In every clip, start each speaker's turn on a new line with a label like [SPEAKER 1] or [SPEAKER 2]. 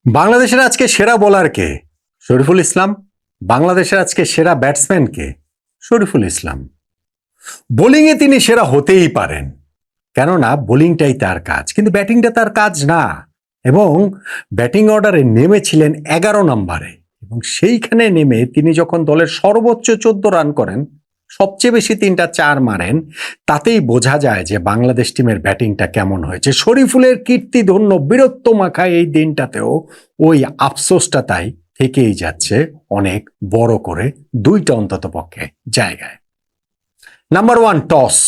[SPEAKER 1] বাংলাদেশের আজকে সেরা বোলার কে? শরীফুল ইসলাম। বাংলাদেশের আজকে সেরা ব্যাটসম্যান কে? শরীফুল ইসলাম। বোলিংয়ে তিনি সেরা হতেই পারেন, কেননা বোলিংটাই তার কাজ, কিন্তু ব্যাটিংটা তার কাজ না। এবং ব্যাটিং অর্ডারে নেমেছিলেন 11 নম্বরে, এবং সেইখানে নেমে তিনি যখন দলের সর্বোচ্চ 14 রান করেন, সবচেয়ে বেশি 3টা 4 মারেন, তাতেই বোঝা যায় যে বাংলাদেশ টিমের ব্যাটিংটা কেমন হয়েছে। শরীফুলের কীর্তিধন্য বীরত্ব মাখা এই দিনটাতেও ওই আফসোসটা তাই থেকেই যাচ্ছে অনেক বড় করে 2টা অন্তত পক্ষে জায়গায়। Number 1, toss.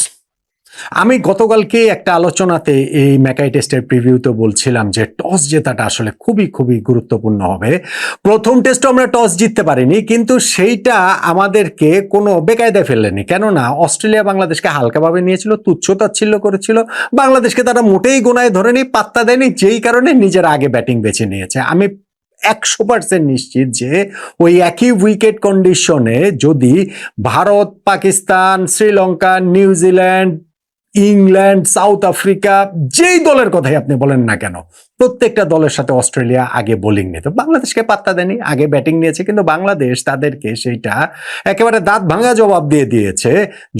[SPEAKER 1] আমি গতকালকে একটা আলোচনাতে এই ম্যাকাই টেস্টের প্রিভিউতে বলছিলাম যে টস জেতাটা আসলে খুবই খুবই গুরুত্বপূর্ণ হবে। প্রথম টেস্টও আমরা টস জিততে পারিনি, কিন্তু সেইটা আমাদেরকে কোনো বেকায়দায় ফেললেনি, কেননা অস্ট্রেলিয়া বাংলাদেশকে হালকাভাবে নিয়েছিল, তুচ্ছ-তাচ্ছিল্য করেছিল। বাংলাদেশকে তারা মোটেই গোনায় ধরেনি, পাত্তা দেয়নি, যেই কারণে নিজের আগে ব্যাটিং বেছে নিয়েছে। আমি 100% নিশ্চিত যে ওই একই উইকেট কন্ডিশনে যদি Bharat, Pakistan, Sri Lanka, New Zealand, England, south Africa, যেই দলের কথাই আপনি বলেন না কেন, প্রত্যেকটা দলের সাথে অস্ট্রেলিয়া আগে বোলিং নিত, বাংলাদেশকে পাত্তা দেয়নি, আগে ব্যাটিং নিয়েছে। কিন্তু বাংলাদেশ তাদেরকে সেইটা একেবারে দাঁত ভাঙা জবাব দিয়ে দিয়েছে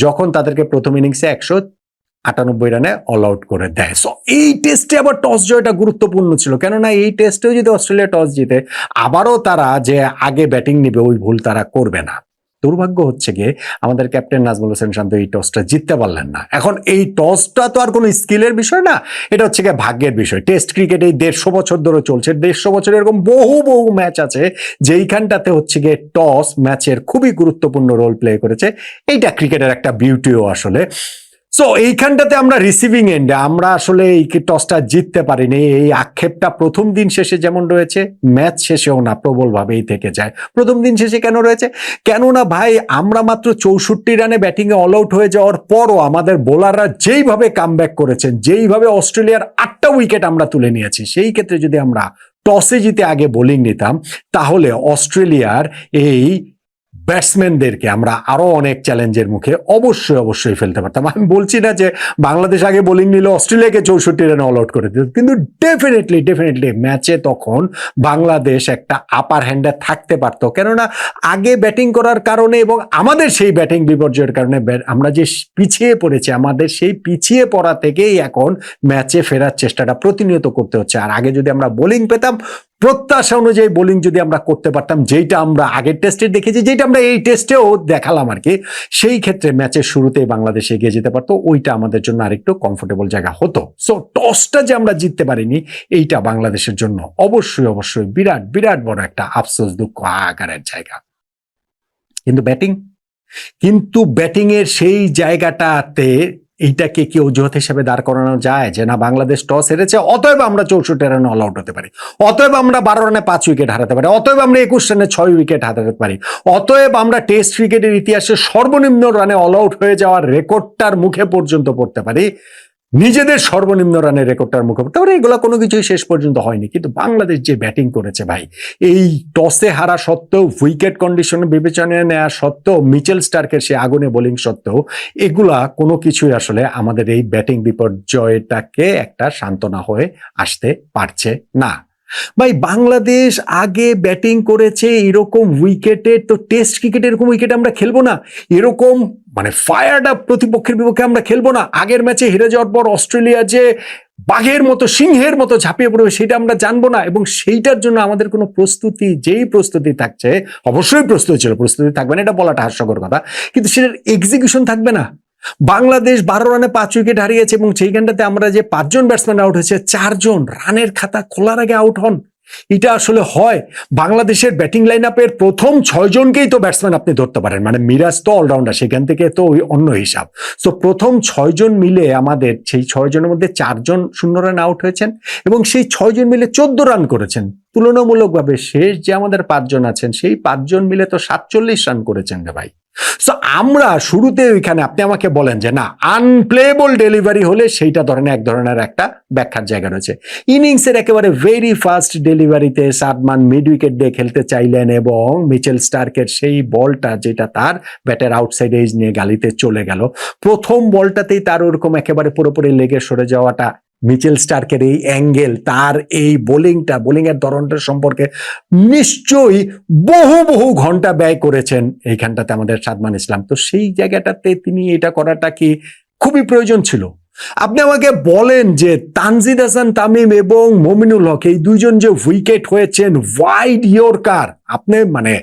[SPEAKER 1] যখন তাদেরকে প্রথম ইনিংসে 198 রানে অল আউট করে দেয়। সো এই টেস্টে আবার টস জয়টা গুরুত্বপূর্ণ ছিল, কেননা এই টেস্টেও যদি অস্ট্রেলিয়া টস জিতে, আবারও তারা যে আগে ব্যাটিং নিবে ওই ভুল তারা করবে না। দুর্ভাগ্য হচ্ছে গিয়ে আমাদের ক্যাপ্টেন নাজমুল হোসেন শান্ত এই টসটা জিততে পারলেন না। এখন এই টসটা তো আর কোনো স্কিলের বিষয় না, এটা হচ্ছে গিয়ে ভাগ্যের বিষয়। টেস্ট ক্রিকেট এই 150 বছর ধরে চলছে, 150 বছর এরকম বহু বহু ম্যাচ আছে যেইখানটাতে হচ্ছে গিয়ে টস ম্যাচের খুবই গুরুত্বপূর্ণ রোল প্লে করেছে। এইটা ক্রিকেটের একটা বিউটিও আসলে। সো এইখানটাতে আমরা রিসিভিং এন্ডে আমরা আসলে এই টসটা জিততে পারিনি, এই আক্ষেপটা প্রথম দিন শেষে যেমন রয়েছে, ম্যাচ শেষেও না প্রবলভাবেই থেকে যায়। প্রথম দিন শেষে কেন রয়েছে? কেননা ভাই, আমরা মাত্র 64 রানে ব্যাটিংয়ে অল আউট হয়ে যাওয়ার পরও আমাদের বোলাররা যেইভাবে কামব্যাক করেছেন, যেইভাবে অস্ট্রেলিয়ার 8টা উইকেট আমরা তুলে নিয়েছি, সেই ক্ষেত্রে যদি আমরা টসে জিতে আগে বোলিং নিতাম, তাহলে অস্ট্রেলিয়ার এই ব্যাটসম্যানদেরকে আমরা আরো অনেক চ্যালেঞ্জের মুখে অবশ্যই ফেলতে পারতাম। আমি বলছি না যে বাংলাদেশ আগে বোলিং নিলে অস্ট্রেলিয়াকে 64 রানে অল আউট করে দিত, কিন্তু ডেফিনেটলি ম্যাচে তখন বাংলাদেশ একটা আপার হ্যান্ডে থাকতে পারত, কেননা আগে ব্যাটিং করার কারণে এবং আমাদের সেই ব্যাটিং বিপর্যয়ের কারণে আমরা যে পিছিয়ে পড়েছি, আমাদের সেই পিছিয়ে পড়া থেকেই এখন ম্যাচে ফেরার চেষ্টাটা প্রতিনিয়ত করতে হচ্ছে। আর আগে যদি আমরা বোলিং পেতাম, প্রত্যাশা অনুযায়ী বোলিং যদি আমরা করতে পারতাম, যেটা আমরা আগের টেস্টে দেখেছি, যেটা আমরা এই টেস্টেও দেখালাম আর কি, সেই ক্ষেত্রে ম্যাচের শুরুতেই বাংলাদেশ এগিয়ে যেতে পারতো, ওইটা আমাদের জন্য আরেকটু কমফোর্টেবল জায়গা হতো। সো টসটা যে আমরা জিততে পারিনি, এইটা বাংলাদেশের জন্য অবশ্যই বিরাট বড় একটা আফসোস, দুঃখ, আকারের জায়গা। কিন্তু ব্যাটিং এর সেই জায়গাটাতে এইটাকে কি অজুহাত হিসেবে দাঁড় করানো যায় যে না, বাংলাদেশ টস হেরেছে, অতএব আমরা 64 রানে অল আউট হতে পারি, অতএব আমরা 12 রানে 5 উইকেট হারাতে পারি, অতএব আমরা 21 রানে 6 উইকেট হারাতে পারি, অতএব আমরা টেস্ট ক্রিকেটের ইতিহাসে সর্বনিম্ন রানে অল আউট হয়ে যাওয়ার রেকর্ডটার মুখে পর্যন্ত পড়তে পারি, নিজেদের সর্বনিম্ন রানের রেকর্ডটার মুখে পড়তে পারি। এগুলো কোনো কিছুই শেষ পর্যন্ত হয়নি। কিন্তু বাংলাদেশ যে ব্যাটিং করেছে ভাই, এই টসে হারা সত্ত্বেও, উইকেট কন্ডিশনে বিবেচনায় নেওয়া সত্ত্বেও, মিচেল স্টার্কের সে আগুনে বোলিং সত্ত্বেও, এগুলা কোনো কিছুই আসলে আমাদের এই ব্যাটিং বিপর্যয়টাকে একটা সান্ত্বনা হয়ে আসতে পারছে না। ভাই, বাংলাদেশ আগে ব্যাটিং করেছে এরকম উইকেটে, তো টেস্ট ক্রিকেটে এরকম উইকেট আমরা খেলবো না, এরকম মানে ফায়ার্ড আপ প্রতিপক্ষের বিপক্ষে আমরা খেলবো না। আগের ম্যাচে হেরে যাওয়ার পর অস্ট্রেলিয়া যে বাঘের মতো, সিংহের মতো ঝাঁপিয়ে পড়বে, সেটা আমরা জানবো না। এবং সেইটার জন্য আমাদের কোনো প্রস্তুতি, যেই প্রস্তুতি থাকছে, অবশ্যই প্রস্তুতি ছিল, প্রস্তুতি থাকবে না এটা বলাটা হাস্যকর কথা, কিন্তু সেটার এক্সিকিউশন থাকবে না। বাংলাদেশ 12 রানে 5 উইকেট হারিয়েছে, এবং সেইখানটাতে আমরা যে 5 জন ব্যাটসম্যান আউট হয়েছে, 4 জন রানের খাতা খোলার আগে আউট হন। এটা আসলে হয়? বাংলাদেশের ব্যাটিং লাইন আপের প্রথম 6 জনকেই তো ব্যাটসম্যান আপনি ধরতে পারেন, মানে মিরাজ তো অলরাউন্ডার, সেখান থেকে তো ওই অন্য হিসাব। তো প্রথম 6 জন মিলে আমাদের সেই 6 জনের মধ্যে 4 জন 0 রান আউট হয়েছেন, এবং সেই 6 জন মিলে 14 রান করেছেন। তুলনামূলকভাবে শেষ যে আমাদের 5 জন আছেন, সেই 5 জন মিলে তো 47 রান করেছেন রে ভাই। সো আমরা শুরুতে ওইখানে আপনি আমাকে বলেন যে না, আনপ্লেবল ডেলিভারি হলে সেইটা ধরেন এক ধরনের একটা ব্যাখ্যার জায়গা রয়েছে। ইনিংসের একেবারে ভেরি ফার্স্ট ডেলিভারিতে সাদমান মিড উইকেট দিয়ে খেলতে চাইলেন, এবং মিচেল স্টার্কের সেই বলটা যেটা তার ব্যাটের আউটসাইড এজ নিয়ে গালিতে চলে গেল, প্রথম বলটাতেই তার ওরকম একেবারে পুরোপুরি লেগে সরে যাওয়াটা মিচেল স্টার্কের এই অ্যাঙ্গেল, তার এই বোলিং এর ধরনটা সম্পর্কে নিশ্চয়ই বহু বহু ঘন্টা ব্যয় করেছেন এইখানটাতে আমাদের সাদমান ইসলাম। তো সেই জায়গাটাতে তিনি এটা করাটা কি খুবই প্রয়োজন ছিল? আপনি আমাকে বলেন যে তানজিদ হাসান তামিম এবং মমিনুল হক এই দুইজন যে উইকেট হয়েছেন ওয়াইড ইয়র্কার, আপনি মানে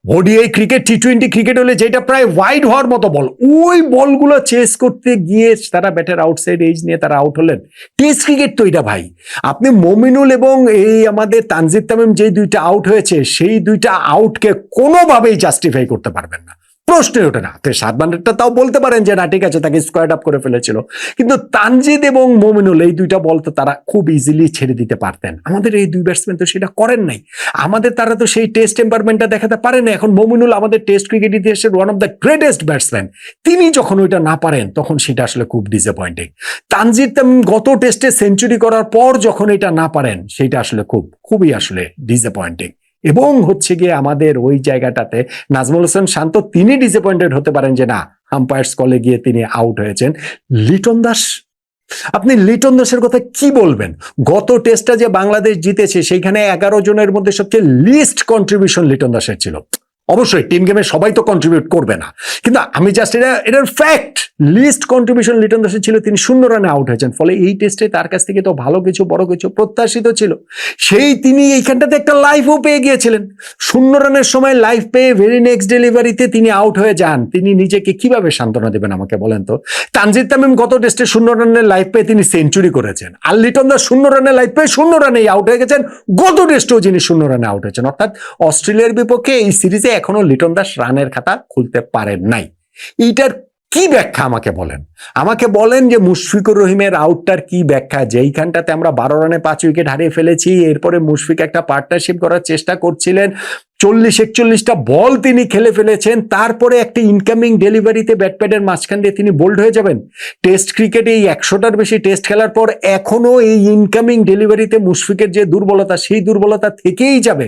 [SPEAKER 1] ওডিআই ক্রিকেট, টি-20 ক্রিকেট হলে যেটা প্রায় ওয়াইড হওয়ার মতো বল, ওই বলগুলো চেস করতে গিয়ে তারা ব্যাটের আউটসাইড এজ নিয়ে তারা আউট হলেন। টেস্ট ক্রিকেট তো এটা ভাই। আপনি মমিনুল এবং এই আমাদের তানজিদ তামিম যে দুইটা আউট হয়েছে সেই দুইটা আউটকে কোনোভাবেই জাস্টিফাই করতে পারবেন না, প্রশ্নই ওঠে না। সাদমানেরটা তাও বলতে পারেন যে না ঠিক আছে তাকে স্কোয়াড আপ করে ফেলেছিল, কিন্তু তানজিদ এবং মমিনুল এই দুইটা বল তো তারা খুব ইজিলি ছেড়ে দিতে পারতেন। আমাদের এই দুই ব্যাটসম্যান তো সেটা করেন নাই। আমাদের তারা তো সেই টেস্ট টেম্পারমেন্টটা দেখাতে পারে না। এখন মমিনুল আমাদের টেস্ট ক্রিকেট ইতিহাসের one of the greatest batsman, তিনি যখন ওইটা না পারেন তখন সেটা আসলে খুব ডিসঅ্যাপয়েন্টিং। তানজিদ তামিম গত টেস্টে সেঞ্চুরি করার পর যখন এটা না পারেন সেটা আসলে খুবই আসলে ডিসঅ্যাপয়েন্টিং। এবং হচ্ছে গিয়ে আমাদের ওই জায়গাটাতে নাজমুল হোসেন শান্ত তিনি ডিসঅ্যাপয়েন্টেড হতে পারেন যে না আম্পায়ার্স কলে গিয়ে তিনি আউট হয়েছেন। লিটন দাস, আপনি লিটন দাসের কথা কি বলবেন? গত টেস্টটা যে বাংলাদেশ জিতেছে সেইখানে 11 জনের মধ্যে সবচেয়ে লিস্ট কন্ট্রিবিউশন লিটন দাসের ছিল। অবশ্যই টিম গেমে সবাই তো কন্ট্রিবিউট করবে না, কিন্তু আমি জাস্ট এটার ফ্যাক্ট, লিস্ট কন্ট্রিবিউশন লিটন দাসের ছিল, তিনি 0 রানে আউট হয়েছেন। ফলে এই টেস্টে তার কাছ থেকে তো ভালো কিছু বড় কিছু প্রত্যাশিত ছিল, সেই তিনি এইখানটাতে একটা লাইফও পেয়ে গিয়েছিলেন। 0 রানের সময় লাইফ পেয়ে ভেরি নেক্সট ডেলিভারিতে তিনি আউট হয়ে যান। তিনি নিজেকে কিভাবে সান্ত্বনা দেবেন আমাকে বলেন তো? তানজিদ তামিম গত টেস্টে 0 রানের লাইফ পেয়ে তিনি সেঞ্চুরি করেছেন, আর লিটন দাস 0 রানের লাইফ পেয়ে 0 রানেই আউট হয়ে গেছেন। গত টেস্টেও যিনি 0 রানে আউট হয়েছেন, অর্থাৎ অস্ট্রেলিয়ার বিপক্ষে এই সিরিজে এখনো লিটন দাস রানের খাতা খুলতে পারেন নাই। এইটার কি ব্যাখ্যা আমাকে বলেন? আমাকে বলেন যে মুশফিকুর রহিমের আউটটার কি ব্যাখ্যা? যেইখানটাতে আমরা 12 রানে 5 উইকেট হারিয়ে ফেলেছি, এরপরে মুশফিক একটা পার্টনারশিপ করার চেষ্টা করছিলেন, 40-41টা বল তিনি খেলে ফেলেছেন, তারপরে একটা ইনকামিং ডেলিভারিতে ব্যাটপ্যাডের মাঝখান দিয়ে তিনি বোল্ড হয়ে যাবেন। টেস্ট ক্রিকেটে এই 100টার বেশি টেস্ট খেলার পর এখনো এই ইনকামিং ডেলিভারিতে মুশফিকের যে দুর্বলতা, সেই দুর্বলতা থেকেই যাবে।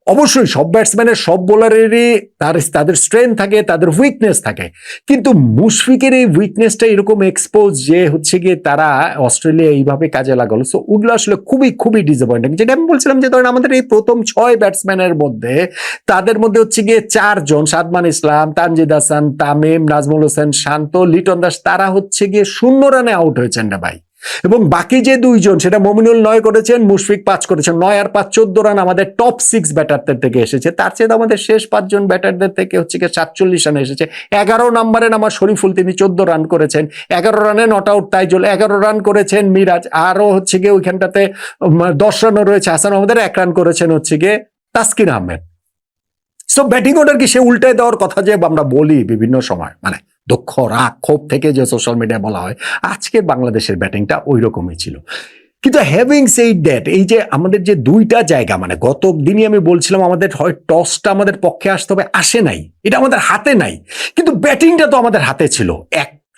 [SPEAKER 1] অবশ্যই সব ব্যাটসম্যানের সব বোলারেরই তাদের স্ট্রেংথ থাকে, তাদের উইকনেস থাকে, কিন্তু মুশফিকের এই উইকনেসটা এরকম এক্সপোজ যে হচ্ছে গিয়ে তারা অস্ট্রেলিয়া এইভাবে কাজে লাগালো। সো ওগুলো আসলে খুবই ডিসঅ্যাপয়েন্টিং। যেটা আমি বলছিলাম যে ধরেন আমাদের এই প্রথম 6 ব্যাটসম্যানের মধ্যে তাদের মধ্যে হচ্ছে গিয়ে 4 জন, সাদমান ইসলাম, তানজিদ হাসান তামিম, নাজমুল হোসেন শান্ত, লিটন দাস, তারা হচ্ছে গিয়ে 0 রানে আউট হয়েছেন না ভাই। এবং বাকি যে 2 জন, সেটা মমিনুল 9 করেছেন, মুশফিক 5 করেছেন। 9 আর 5 14 রান আমাদের টপ 6 ব্যাটারদের থেকে এসেছে। তার চেয়ে আমাদের শেষ 5 জন ব্যাটারদের থেকে হচ্ছে গিয়ে 47 রান এসেছে। 11 নম্বরে নামা শরীফুল, তিনি 14 রান করেছেন। 11 রানে নট আউট তাইজুল, 11 রান করেছেন মিরাজ, আরো হচ্ছে গিয়ে ওইখানটাতে 10 রানও রয়েছে হাসান আমাদের, 1 রান করেছেন হচ্ছে গিয়ে Taskin Ahmed. So batting order কি সে উল্টায় দেওয়ার কথা যে আমরা বলি বিভিন্ন সময়, মানে দুঃখ রাগ ক্ষোভ থেকে যে সোশ্যাল মিডিয়ায় বলা হয়, আজকের বাংলাদেশের ব্যাটিংটা ওই রকমই ছিল। কিন্তু হ্যাভিং সেইড দ্যাট, এই যে আমাদের যে 2টা জায়গা, মানে গত দিনই আমি বলছিলাম আমাদের হয় টসটা আমাদের পক্ষে আসতে হবে, আসে নাই, এটা আমাদের হাতে নাই, কিন্তু ব্যাটিংটা তো আমাদের হাতে ছিল।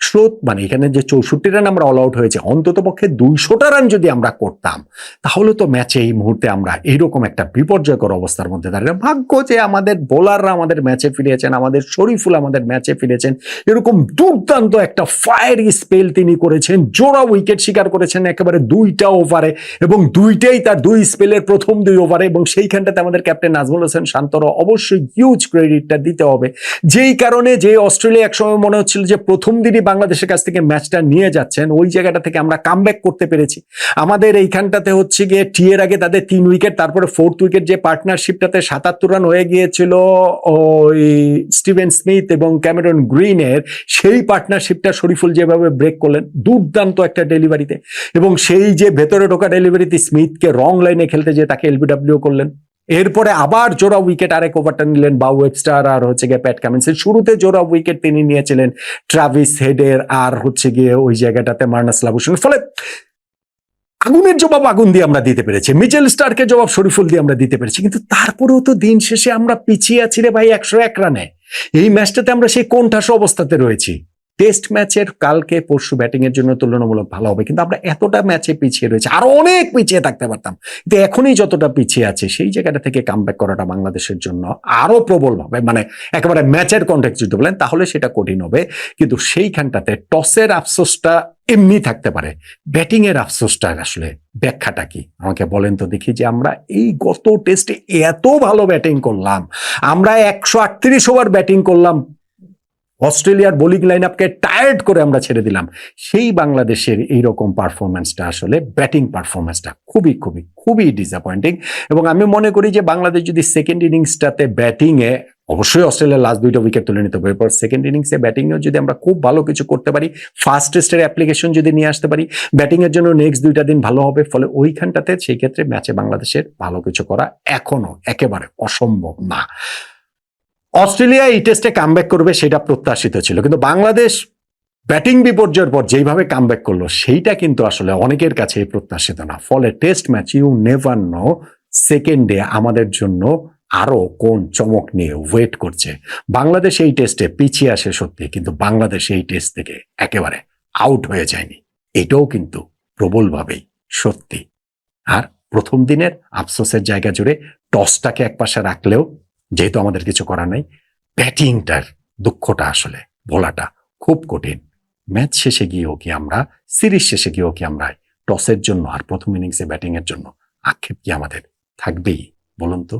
[SPEAKER 1] 100 মানে এখানে যে 64 রান আমরা অল আউট হয়েছে, অন্তত পক্ষে 200টা রান যদি আমরা করতাম তাহলে তো ম্যাচে এই মুহূর্তে আমরা এইরকম একটা বিপর্যয়কর অবস্থার মধ্যে দাঁড়িয়ে। ভাগ্য যে আমাদের বোলাররা আমাদের ম্যাচে ফিরেছেন, আমাদের শরীফুল আমাদের ম্যাচে ফিরেছেন, এরকম দুর্দান্ত একটা ফায়ারি স্পেল তিনি করেছেন, জোড়া উইকেট শিকার করেছেন একেবারে 2টা ওভারে, এবং 2টাই তার 2 স্পেলের প্রথম 2 ওভারে। এবং সেইখানটাতে আমাদের ক্যাপ্টেন নাজমুল হোসেন শান্তর অবশ্যই হিউজ ক্রেডিটটা দিতে হবে, যেই কারণে যে অস্ট্রেলিয়া একসময় মনে হচ্ছিল যে প্রথম দিনই বাংলাদেশের কাছ থেকে ম্যাচটা নিয়ে যাচ্ছেন, ওই জায়গাটা থেকে আমরা কামব্যাক করতে পেরেছি। আমাদের এইখানটাতে হচ্ছে গিয়ে টি এর আগে তাদের 3 উইকেট, তারপরে 4th উইকেট যে পার্টনারশিপটাতে 77 রান হয়ে গিয়েছিল ওই স্টিভেন স্মিথ এবং ক্যামেরন গ্রিনের, সেই পার্টনারশিপটা শরীফুল যেভাবে ব্রেক করলেন দুর্দান্ত একটা ডেলিভারিতে, এবং সেই যে ভেতরে ঢোকা ডেলিভারিতে স্মিথকে রং লাইনে খেলতে যে তাকে এলবিডব্লিউ করলেন। এরপরে আবার জোড়া উইকেট আরেক ওভারটা নিলেন বাউ ওয়েবস্টার আর হচ্ছে গিয়ে প্যাট কামিন্সের। শুরুতে জোড়া উইকেট তিনি নিয়েছিলেন ট্রাভিস হেডের আর হচ্ছে গিয়ে ওই জায়গাটাতে মার্নাস লাবুশনের। ফলে আগুনের জবাব আগুন দিয়ে আমরা দিতে পেরেছি, মিচেল স্টার্কের জবাব শরীফুল দিয়ে আমরা দিতে পেরেছি, কিন্তু তারপরেও তো দিন শেষে আমরা পিছিয়ে আছি রে ভাই 101 রানে। এই ম্যাচটাতে আমরা সেই কোণঠাসা অবস্থাতে রয়েছি। টেস্ট ম্যাচের কালকে পরশু ব্যাটিং এর জন্য তুলনামূলক ভালো হবে, কিন্তু আমরা এতটা ম্যাচে পিছিয়ে রয়েছে, আরো অনেক পিছিয়ে থাকতে পারতাম, কিন্তু এখনই যতটা পিছিয়ে আছে সেই জায়গাটা থেকে কামব্যাক করাটা বাংলাদেশের জন্য আরো প্রবল হবে, মানে একেবারে ম্যাচের কন্টেক্সট যদি বলেন তাহলে সেটা কঠিন হবে। কিন্তু সেইখানটাতে টসের আফসোসটা এমনি থাকতে পারে, ব্যাটিং এর আফসোসটা আসলে ব্যাখ্যাটা কি আমাকে বলেন তো দেখি। যে আমরা এই গত টেস্টে এত ভালো ব্যাটিং করলাম, আমরা 138 ওভার ব্যাটিং করলাম, অস্ট্রেলিয়ার বোলিং লাইন আপকে টায়ার্ড করে আমরা ছেড়ে দিলাম, সেই বাংলাদেশের এইরকম পারফরমেন্সটা আসলে ব্যাটিং পারফরমেন্সটা খুবই খুবই খুবই ডিসঅ্যাপয়েন্টিং। এবং আমি মনে করি যে বাংলাদেশ যদি সেকেন্ড ইনিংসটাতে ব্যাটিংয়ে, অবশ্যই অস্ট্রেলিয়ার লাস্ট 2টা উইকেট তুলে নিতে হবে, এরপর সেকেন্ড ইনিংসে ব্যাটিংয়েও যদি আমরা খুব ভালো কিছু করতে পারি, ফার্স্ট টেস্টের অ্যাপ্লিকেশন যদি নিয়ে আসতে পারি, ব্যাটিংয়ের জন্য নেক্সট 2টা দিন ভালো হবে, ফলে ওইখানটাতে সেই ক্ষেত্রে ম্যাচে বাংলাদেশের ভালো কিছু করা এখনো একেবারে অসম্ভব না। অস্ট্রেলিয়া এই টেস্টে কামব্যাক করবে সেটা প্রত্যাশিত ছিল, কিন্তু বাংলাদেশ ব্যাটিং বিপর্যয়ের পর যেইভাবে কামব্যাক করলো সেইটা কিন্তু আসলে অনেকের কাছে প্রত্যাশিত না। ফলে test match you never know সেকেন্ডে আমাদের জন্য আরো কোন চমক নিয়ে ওয়েট করছে। বাংলাদেশ এই টেস্টে পিছিয়ে আসে সত্যি, কিন্তু বাংলাদেশ এই টেস্ট থেকে একেবারে আউট হয়ে যায়নি, এটাও কিন্তু প্রবলভাবেই সত্যি। আর প্রথম দিনের আফসোসের জায়গা জুড়ে টসটাকে একপাশে রাখলেও, যেহেতু আমাদের কিছু করার নাই, ব্যাটিংটার দুঃখটা আসলে বলাটা খুব কঠিন। ম্যাচ শেষে গিয়েও কি আমরা, সিরিজ শেষে গিয়েও কি আমরা টসের জন্য আর প্রথম ইনিংসে ব্যাটিং এর জন্য আক্ষেপ কি আমাদের থাকবেই বলুন তো?